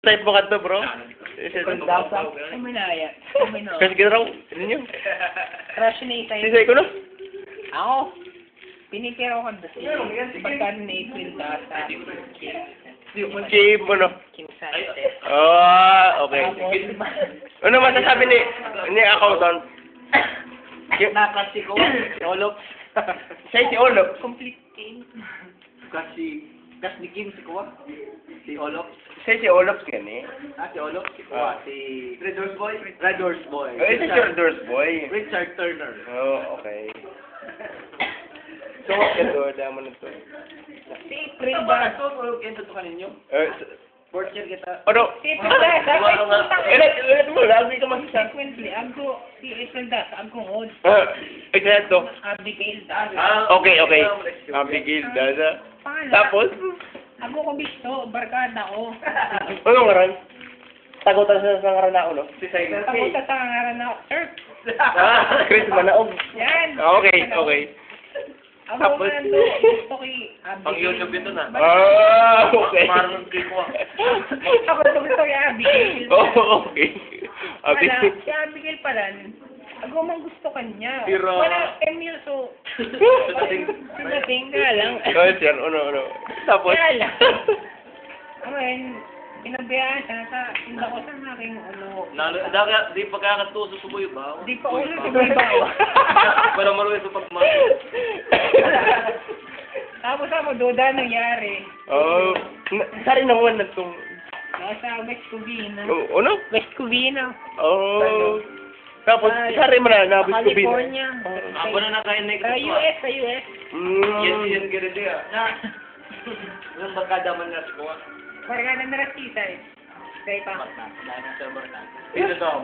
Type mo ka to, bro. Uminaya. Kasi kita raw, ano nyo? Crush na itay. Sisay ko na. Ako. Pinipiro ko kasi. Pagkano na April ta sa Kim, ano? Kim Sanchez. Okay. Ano masasabi ni accountant? Nakasi ko, si Olop. Siya si Olop. Complete team. Kasi ni Kim si Kuwa. Si Olop. Siya si Olop gani. Si Olop, si Kuwa. Si Red Horse Boy. Red Horse Boy. Ito si Doors Boy. Richard Turner. Okay. So, what ka doon? Dama na to. Si April ba? Ito to kaninyo. Fourth year kita. Ano? Si April ba? Ulit mo, lagi ka magsasabi. Frequently, ako, si April da, ako ngod. Exact to. Abigail da. Okay. Abigail, dada. Pangalan. Tapos? Ako ko bisto, barkada ko. Ano nga ran? Tagutan sa ngaran ako, no? Si Simon Ako sa tangaran na, sir. Chris Manaog. Yan. Okay. Ako Tapos? nga nando, gusto kay Abigail. Pang YouTube ito na. Okay. Marlon Kiko. Ako gusto kay Abigail. Okay. Wala, si Abigail pala. Ako mang gusto kanya. Pero- Wala, Emil, so... Pagdating nga lang. Sir, ano. Tapos? Kaya lang. Amen, pinabayaan siya sa tinda ko sa aking Di pagkakatuso subuyo ba? Di pa ulo si Babaw. Para maluwi sa pagmamahal. Tapos ako, duda nangyari. Sari naman na itong... Nasa West Covina. Ano? West Covina. Tapos, sari mo na, nabis ko bin. California. Ako na nakain na Sa US. Yan ganito yan. Yung barkada man na si Kuwa. Barkada na rasita eh. Kaya pa. Dahil na sa barkada. Ito to,